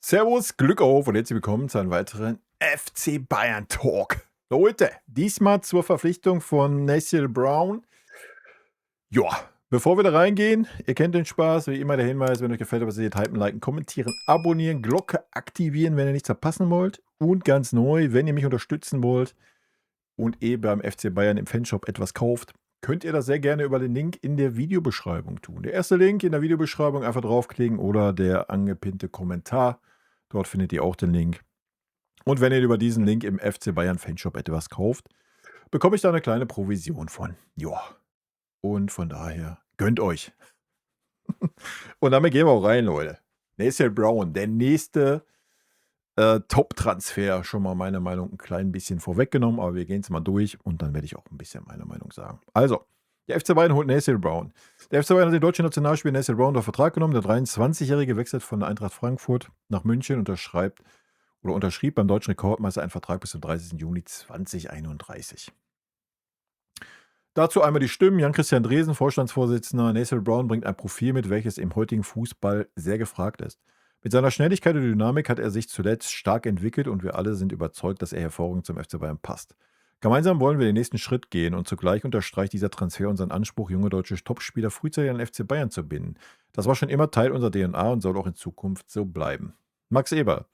Servus, Glück auf und herzlich willkommen zu einem weiteren FC Bayern Talk. Leute, diesmal zur Verpflichtung von Nathan Brown. Ja, bevor wir da reingehen, ihr kennt den Spaß, wie immer der Hinweis, wenn euch gefällt, was ihr seht, hypen, liken, kommentieren, abonnieren, Glocke aktivieren, wenn ihr nichts verpassen wollt. Und ganz neu, wenn ihr mich unterstützen wollt und beim FC Bayern im Fanshop etwas kauft, könnt ihr das sehr gerne über den Link in der Videobeschreibung tun. Der erste Link in der Videobeschreibung einfach draufklicken oder der angepinnte Kommentar. Dort findet ihr auch den Link. Und wenn ihr über diesen Link im FC Bayern Fanshop etwas kauft, bekomme ich da eine kleine Provision von. Ja. Und von daher gönnt euch. Und damit gehen wir auch rein, Leute. Nathan Brown, der nächste Top-Transfer. Schon mal meine Meinung ein klein bisschen vorweggenommen, aber wir gehen es mal durch und dann werde ich auch ein bisschen meine Meinung sagen. Also, der FC Bayern holt Nathan Brown. Der FC Bayern hat den deutschen Nationalspieler Nathan Brown unter Vertrag genommen. Der 23-Jährige wechselt von der Eintracht Frankfurt nach München, unterschrieb beim deutschen Rekordmeister einen Vertrag bis zum 30. Juni 2031. Dazu einmal die Stimmen. Jan-Christian Dresen, Vorstandsvorsitzender. Nathan Brown bringt ein Profil mit, welches im heutigen Fußball sehr gefragt ist. Mit seiner Schnelligkeit und Dynamik hat er sich zuletzt stark entwickelt und wir alle sind überzeugt, dass er hervorragend zum FC Bayern passt. Gemeinsam wollen wir den nächsten Schritt gehen und zugleich unterstreicht dieser Transfer unseren Anspruch, junge deutsche Topspieler frühzeitig an den FC Bayern zu binden. Das war schon immer Teil unserer DNA und soll auch in Zukunft so bleiben. Max Eberl.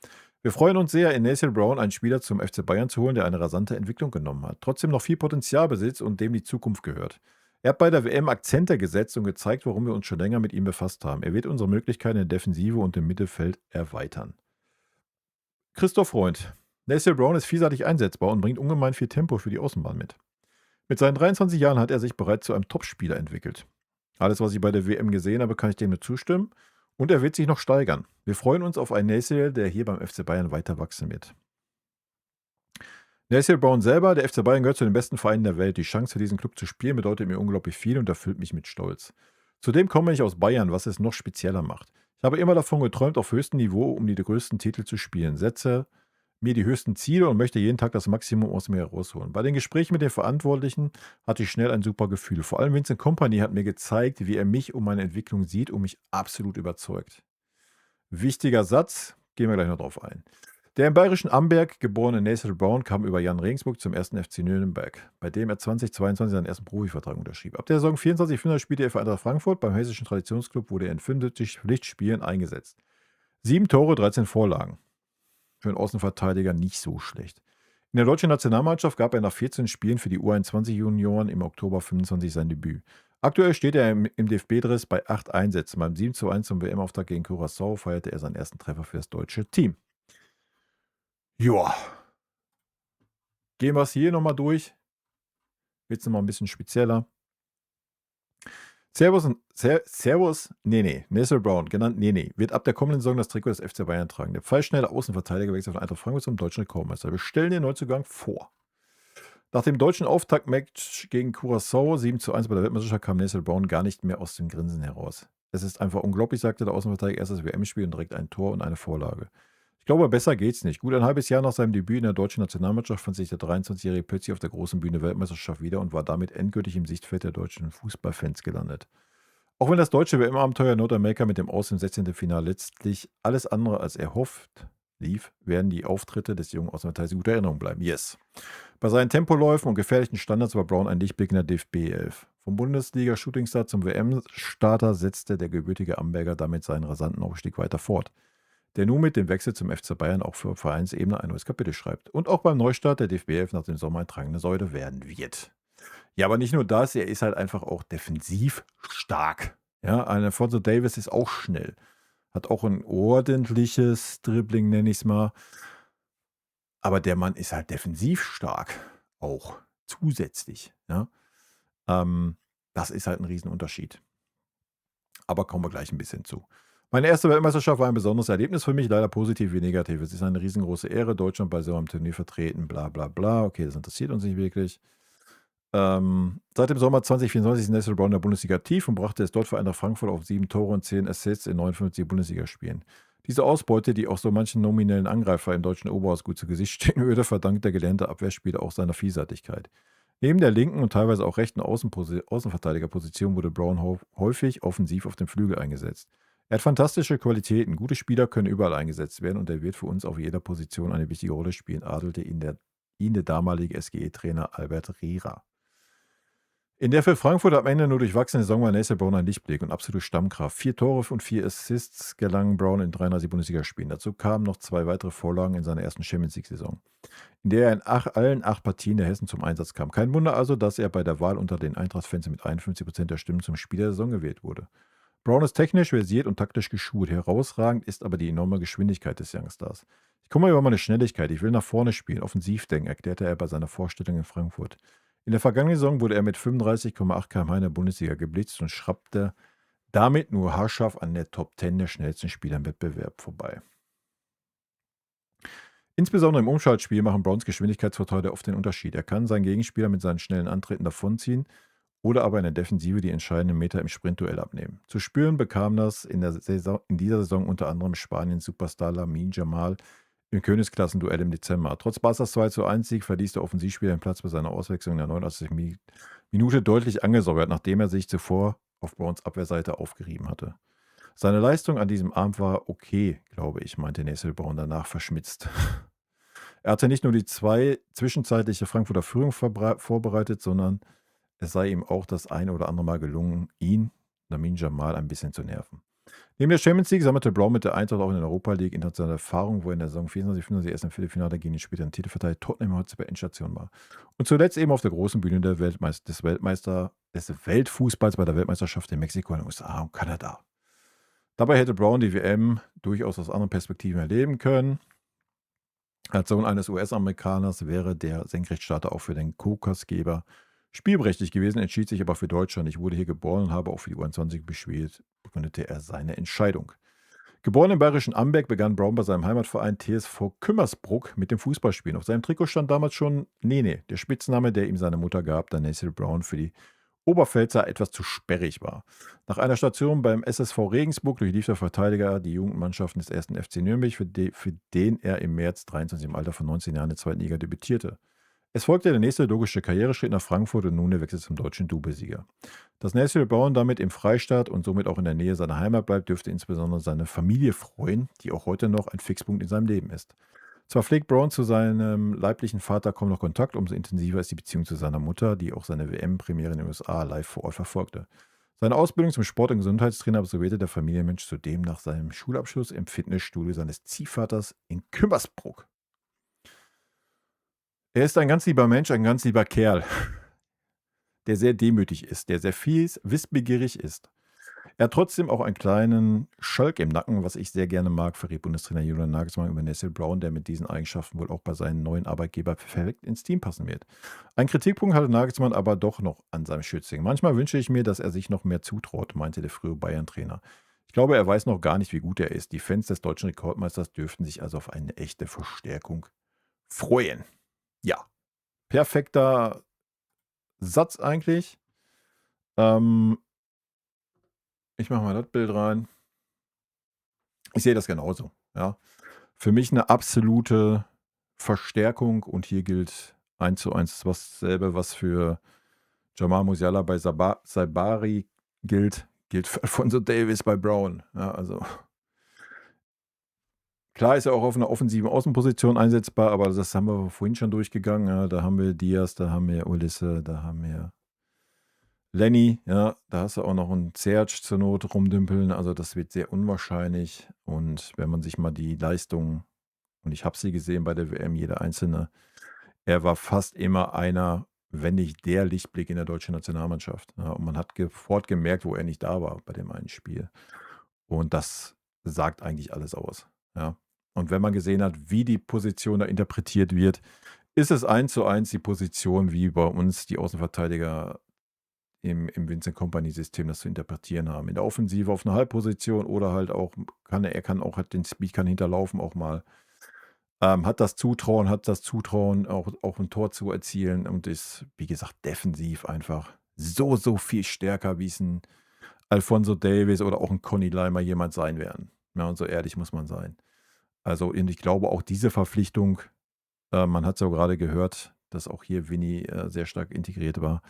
Wir freuen uns sehr, in Nathan Brown einen Spieler zum FC Bayern zu holen, der eine rasante Entwicklung genommen hat, trotzdem noch viel Potenzial besitzt und dem die Zukunft gehört. Er hat bei der WM Akzente gesetzt und gezeigt, warum wir uns schon länger mit ihm befasst haben. Er wird unsere Möglichkeiten in der Defensive und im Mittelfeld erweitern. Christoph Freund. Nathan Brown ist vielseitig einsetzbar und bringt ungemein viel Tempo für die Außenbahn mit. Mit seinen 23 Jahren hat er sich bereits zu einem Topspieler entwickelt. Alles, was ich bei der WM gesehen habe, kann ich dem nur zustimmen. Und er wird sich noch steigern. Wir freuen uns auf einen Nathan, der hier beim FC Bayern weiter wachsen wird. Nathan Brown selber, der FC Bayern gehört zu den besten Vereinen der Welt. Die Chance für diesen Club zu spielen bedeutet mir unglaublich viel und erfüllt mich mit Stolz. Zudem komme ich aus Bayern, was es noch spezieller macht. Ich habe immer davon geträumt, auf höchstem Niveau um die größten Titel zu spielen, setze mir die höchsten Ziele und möchte jeden Tag das Maximum aus mir herausholen. Bei den Gesprächen mit den Verantwortlichen hatte ich schnell ein super Gefühl. Vor allem Vincent Kompany hat mir gezeigt, wie er mich und meine Entwicklung sieht und mich absolut überzeugt. Wichtiger Satz, gehen wir gleich noch drauf ein. Der im bayerischen Amberg geborene Nathan Brown kam über Jan Regensburg zum 1. FC Nürnberg, bei dem er 2022 seinen ersten Profivertrag unterschrieb. Ab der Saison 24-25 spielte er für Eintracht Frankfurt. Beim hessischen Traditionsclub wurde er in 75 Pflichtspielen eingesetzt. 7 Tore, 13 Vorlagen. Für einen Außenverteidiger nicht so schlecht. In der deutschen Nationalmannschaft gab er nach 14 Spielen für die U21-Junioren im Oktober 25 sein Debüt. Aktuell steht er im DFB-Dress bei 8 Einsätzen. Beim 7:1 zum WM-Auftakt gegen Curaçao feierte er seinen ersten Treffer für das deutsche Team. Joa. Gehen wir es hier nochmal durch. Wird es nochmal ein bisschen spezieller. Nathan Brown, genannt Nene, wird ab der kommenden Saison das Trikot des FC Bayern tragen. Der pfeilschnelle Außenverteidiger wechselt von Eintracht Frankfurt zum deutschen Rekordmeister. Wir stellen den Neuzugang vor. Nach dem deutschen Auftaktmatch gegen Curaçao 7:1 bei der Weltmeisterschaft kam Nathan Brown gar nicht mehr aus dem Grinsen heraus. Es ist einfach unglaublich, sagte der Außenverteidiger, erstes WM-Spiel und direkt ein Tor und eine Vorlage. Ich glaube, besser geht's nicht. Gut ein halbes Jahr nach seinem Debüt in der deutschen Nationalmannschaft fand sich der 23-Jährige plötzlich auf der großen Bühne Weltmeisterschaft wieder und war damit endgültig im Sichtfeld der deutschen Fußballfans gelandet. Auch wenn das deutsche WM-Abenteuer Nordamerika mit dem Aus im 16. Finale letztlich alles andere als erhofft lief, werden die Auftritte des jungen Außenverteidigers gute Erinnerung bleiben. Yes. Bei seinen Tempoläufen und gefährlichen Standards war Brown ein Lichtblick in der DFB 11. Vom Bundesliga-Shootingstar zum WM-Starter setzte der gebürtige Amberger damit seinen rasanten Aufstieg weiter fort, der nun mit dem Wechsel zum FC Bayern auch für Vereinsebene ein neues Kapitel schreibt und auch beim Neustart der DFB 11 nach dem Sommer eine tragende Säule werden wird. Ja, aber nicht nur das, er ist halt einfach auch defensiv stark. Ja, ein Alphonso Davies ist auch schnell. Hat auch ein ordentliches Dribbling, nenne ich es mal. Aber der Mann ist halt defensiv stark. Auch zusätzlich. Ja. Das ist halt ein Riesenunterschied. Aber kommen wir gleich ein bisschen zu. Meine erste Weltmeisterschaft war ein besonderes Erlebnis für mich, leider positiv wie negativ. Es ist eine riesengroße Ehre, Deutschland bei so einem Turnier vertreten, bla bla bla. Okay, das interessiert uns nicht wirklich. Seit dem Sommer 2024 ist Nathan Brown in der Bundesliga aktiv und brachte es dort für Eintracht Frankfurt auf 7 Tore und 10 Assists in 59 Bundesligaspielen. Diese Ausbeute, die auch so manchen nominellen Angreifer im deutschen Oberhaus gut zu Gesicht stehen würde, verdankt der gelernte Abwehrspieler auch seiner Vielseitigkeit. Neben der linken und teilweise auch rechten Außenverteidigerposition wurde Brown häufig offensiv auf dem Flügel eingesetzt. Er hat fantastische Qualitäten. Gute Spieler können überall eingesetzt werden und er wird für uns auf jeder Position eine wichtige Rolle spielen, adelte ihn der damalige SGE-Trainer Albert Rehrer. In der für Frankfurt am Ende nur durchwachsene Saison war Nathan Brown ein Lichtblick und absolute Stammkraft. 4 Tore und 4 Assists gelangen Brown in 33 Bundesligaspielen. Dazu kamen noch 2 weitere Vorlagen in seiner ersten Champions-League-Saison, in der er in allen 8 Partien der Hessen zum Einsatz kam. Kein Wunder also, dass er bei der Wahl unter den Eintracht-Fans mit 51% der Stimmen zum Spieler der Saison gewählt wurde. Brown ist technisch versiert und taktisch geschult. Herausragend ist aber die enorme Geschwindigkeit des Youngstars. Ich komme über meine Schnelligkeit. Ich will nach vorne spielen, offensiv denken, erklärte er bei seiner Vorstellung in Frankfurt. In der vergangenen Saison wurde er mit 35,8 km/h in der Bundesliga geblitzt und schraubte damit nur haarscharf an der Top 10 der schnellsten Spieler im Wettbewerb vorbei. Insbesondere im Umschaltspiel machen Browns Geschwindigkeitsvorteile oft den Unterschied. Er kann seinen Gegenspieler mit seinen schnellen Antritten davonziehen oder aber in der Defensive die entscheidenden Meter im Sprintduell abnehmen. Zu spüren bekam das in dieser Saison unter anderem Spaniens Superstar Lamine Yamal im Königsklassenduell im Dezember. Trotz Barca's 2:1-Sieg verließ der Offensivspieler den Platz bei seiner Auswechslung in der 89. Minute deutlich angesäuert, nachdem er sich zuvor auf Browns Abwehrseite aufgerieben hatte. Seine Leistung an diesem Abend war okay, glaube ich, meinte Nathan Brown danach verschmitzt. Er hatte nicht nur die 2 zwischenzeitliche Frankfurter Führung vorbereitet, sondern es sei ihm auch das eine oder andere Mal gelungen, ihn, Lamine Yamal, ein bisschen zu nerven. Neben der Champions League sammelte Brown mit der Eintracht auch in der Europa League internationale Erfahrung, wo er in der Saison 24/25 erst im Viertelfinale gegen den späteren Titelverteidiger Tottenham Hotspur Endstation war. Und zuletzt eben auf der großen Bühne des Weltfußballs bei der Weltmeisterschaft in Mexiko, in den USA und Kanada. Dabei hätte Brown die WM durchaus aus anderen Perspektiven erleben können. Als Sohn eines US-Amerikaners wäre der Senkrechtstarter auch für den Kokasgeber spielberechtigt gewesen, entschied sich aber für Deutschland. Ich wurde hier geboren und habe auch für die U21 gespielt, begründete er seine Entscheidung. Geboren im bayerischen Amberg begann Brown bei seinem Heimatverein TSV Kümmersbruck mit dem Fußballspielen. Auf seinem Trikot stand damals schon Nene, der Spitzname, der ihm seine Mutter gab, da Nathan Brown für die Oberpfälzer etwas zu sperrig war. Nach einer Station beim SSV Regensburg durchlief der Verteidiger die Jugendmannschaften des 1. FC Nürnberg, für den er im März 23 im Alter von 19 Jahren in der 2. Liga debütierte. Es folgte der nächste logische Karriereschritt nach Frankfurt und nun der Wechsel zum deutschen Doublesieger. Dass Nathan Brown damit im Freistaat und somit auch in der Nähe seiner Heimat bleibt, dürfte insbesondere seine Familie freuen, die auch heute noch ein Fixpunkt in seinem Leben ist. Zwar pflegt Brown zu seinem leiblichen Vater kaum noch Kontakt, umso intensiver ist die Beziehung zu seiner Mutter, die auch seine WM-Premiere in den USA live vor Ort verfolgte. Seine Ausbildung zum Sport- und Gesundheitstrainer absolvierte der Familienmensch zudem nach seinem Schulabschluss im Fitnessstudio seines Ziehvaters in Kümmersbruck. Er ist ein ganz lieber Mensch, ein ganz lieber Kerl, der sehr demütig ist, der sehr wissbegierig ist. Er hat trotzdem auch einen kleinen Schalk im Nacken, was ich sehr gerne mag, verriet Bundestrainer Julian Nagelsmann über Nathan Brown, der mit diesen Eigenschaften wohl auch bei seinem neuen Arbeitgeber perfekt ins Team passen wird. Ein Kritikpunkt hatte Nagelsmann aber doch noch an seinem Schützling. Manchmal wünsche ich mir, dass er sich noch mehr zutraut, meinte der frühere Bayern-Trainer. Ich glaube, er weiß noch gar nicht, wie gut er ist. Die Fans des deutschen Rekordmeisters dürften sich also auf eine echte Verstärkung freuen. Ja, perfekter Satz eigentlich. Ich mache mal das Bild rein. Ich sehe das genauso. Ja. Für mich eine absolute Verstärkung und hier gilt 1:1 dasselbe, was für Jamal Musiala bei Saibari gilt für Alphonso Davies bei Brown. Ja, also klar ist er auch auf einer offensiven Außenposition einsetzbar, aber das haben wir vorhin schon durchgegangen. Ja, da haben wir Diaz, da haben wir Ulisse, da haben wir Lenny, ja, da hast du auch noch einen Serge zur Not rumdümpeln. Also das wird sehr unwahrscheinlich. Und wenn man sich mal die Leistungen, und ich habe sie gesehen bei der WM, jeder Einzelne, er war fast immer einer, wenn nicht der Lichtblick in der deutschen Nationalmannschaft. Ja, und man hat sofort gemerkt, wo er nicht da war bei dem einen Spiel. Und das sagt eigentlich alles aus. Ja. Und wenn man gesehen hat, wie die Position da interpretiert wird, ist es 1:1 die Position, wie bei uns die Außenverteidiger im Vincent Kompany-System das zu interpretieren haben. In der Offensive auf einer Halbposition oder halt auch, er kann auch halt den Speed kann hinterlaufen auch mal. Hat das Zutrauen, auch ein Tor zu erzielen und ist, wie gesagt, defensiv einfach so viel stärker, wie es ein Alphonso Davies oder auch ein Conny Leimer jemand sein werden. Ja, und so ehrlich muss man sein. Also, und ich glaube auch diese Verpflichtung, man hat es ja gerade gehört, dass auch hier Vinny sehr stark integriert war.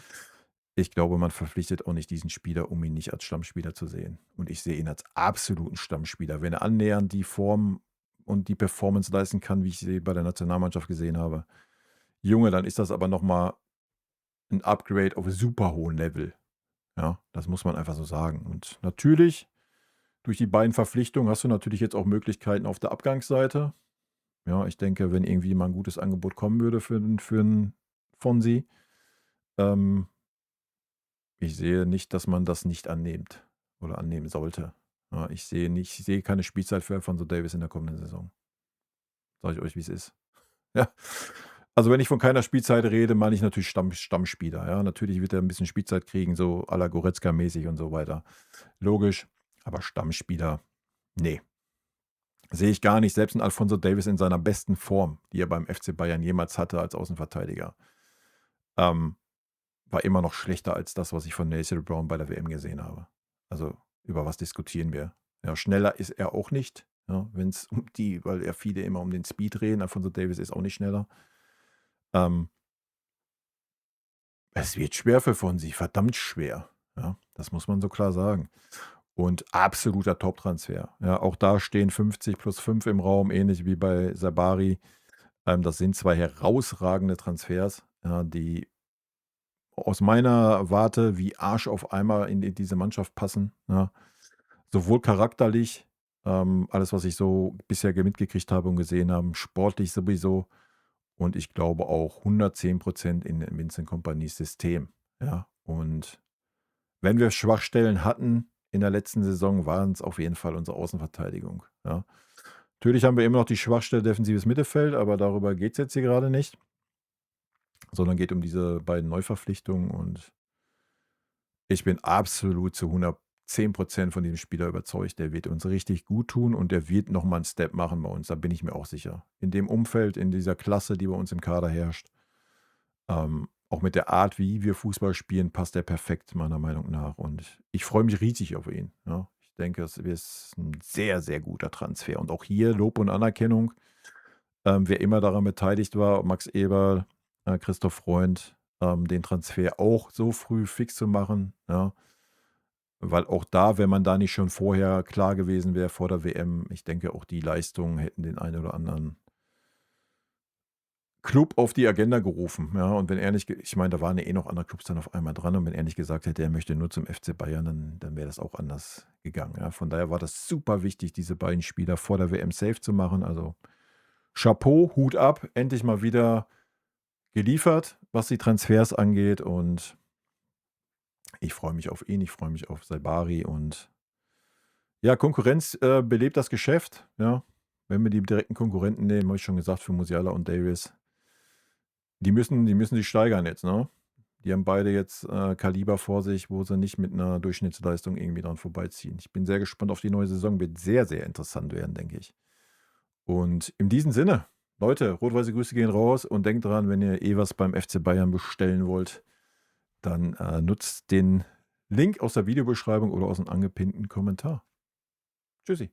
Ich glaube, man verpflichtet auch nicht diesen Spieler, um ihn nicht als Stammspieler zu sehen. Und ich sehe ihn als absoluten Stammspieler. Wenn er annähernd die Form und die Performance leisten kann, wie ich sie bei der Nationalmannschaft gesehen habe, Junge, dann ist das aber noch mal 'n Upgrade auf super hohem Level. Ja, das muss man einfach so sagen. Und natürlich, durch die beiden Verpflichtungen hast du natürlich jetzt auch Möglichkeiten auf der Abgangsseite. Ja, ich denke, wenn irgendwie mal 'n gutes Angebot kommen würde für 'n Fonsi, ähm, ich sehe nicht, dass man das nicht annimmt oder annehmen sollte. Ja, ich sehe keine Spielzeit für Alphonso Davies in der kommenden Saison. Sage ich euch, wie's ist. Ja. Also, wenn ich von keiner Spielzeit rede, meine ich natürlich Stammspieler, ja. Natürlich wird er 'n bisschen Spielzeit kriegen, so à la Goretzka-mäßig und so weiter. Logisch, aber Stammspieler, ne, sehe ich gar nicht. Selbst 'n Alphonso Davies in seiner besten Form, die er beim FC Bayern jemals hatte als Außenverteidiger, ähm, war immer noch schlechter als das, was ich von Nathan Brown bei der WM gesehen habe. Also, über was diskutieren wir? Ja, schneller ist er auch nicht, ja, wenn's um die weil ja viele immer um den Speed reden. Alphonso Davies ist auch nicht schneller. Ähm Es wird schwer für Fonsi, verdammt schwer, ja, das muss man so klar sagen. Und absoluter Top-Transfer. Ja, auch da stehen 50 plus 5 im Raum, ähnlich wie bei Sabari. Das sind 2 herausragende Transfers, ja, die aus meiner Warte wie Arsch auf Eimer in diese Mannschaft passen, ja. Sowohl charakterlich, alles, was ich so bisher mitgekriegt habe und gesehen habe, sportlich sowieso und ich glaube auch 110% in Vincent Kompanys System, ja. Und wenn wir Schwachstellen hatten in der letzten Saison, waren's auf jeden Fall unsere Außenverteidigung, ja. Natürlich haben wir immer noch die Schwachstelle defensives Mittelfeld, aber darüber geht's jetzt hier grade nicht sondern geht um diese beiden Neuverpflichtungen und ich bin absolut zu 110% von diesem Spieler überzeugt. Der wird uns richtig gut tun und der wird noch mal 'n Step machen bei uns, da bin ich mir auch sicher. In dem Umfeld, in dieser Klasse, die bei uns im Kader herrscht, auch mit der Art, wie wir Fußball spielen, passt der perfekt meiner Meinung nach und ich freue mich riesig auf ihn, ja. Ich denke, es ist 'n sehr, sehr guter Transfer und auch hier Lob und Anerkennung, wer immer daran beteiligt war, Max Eberl, Christoph Freund, den Transfer auch so früh fix zu machen, ja. Weil auch da, wenn man da nicht schon vorher klar gewesen wäre vor der WM, ich denke, auch die Leistungen hätten den einen oder anderen Klub auf die Agenda gerufen, ja. Und wenn er nicht ich meine, da waren ja eh noch andere Klubs dann auf einmal dran und wenn er nicht gesagt hätte, er möchte nur zum FC Bayern, dann wäre das auch anders gegangen, ja. Von daher war das super wichtig, diese beiden Spieler vor der WM safe zu machen. Also, Chapeau, Hut ab, endlich mal wieder geliefert, was die Transfers angeht und ich freue mich auf ihn, ich freue mich auf Sabari und ja, Konkurrenz, belebt das Geschäft, ja. Wenn wir die direkten Konkurrenten nehmen, habe ich schon gesagt, für Musiala und Davies die müssen sich steigern jetzt, ne? Die haben beide jetzt, Kaliber vor sich, wo sie nicht mit 'ner Durchschnittsleistung irgendwie dran vorbeiziehen. Ich bin sehr gespannt auf die neue Saison, wird sehr, sehr interessant werden, denke ich. Und in diesem Sinne, Leute, rot-weiße Grüße gehen raus und denkt dran, wenn ihr eh was beim FC Bayern bestellen wollt, dann, nutzt den Link aus der Videobeschreibung oder aus dem angepinnten Kommentar. Tschüssi.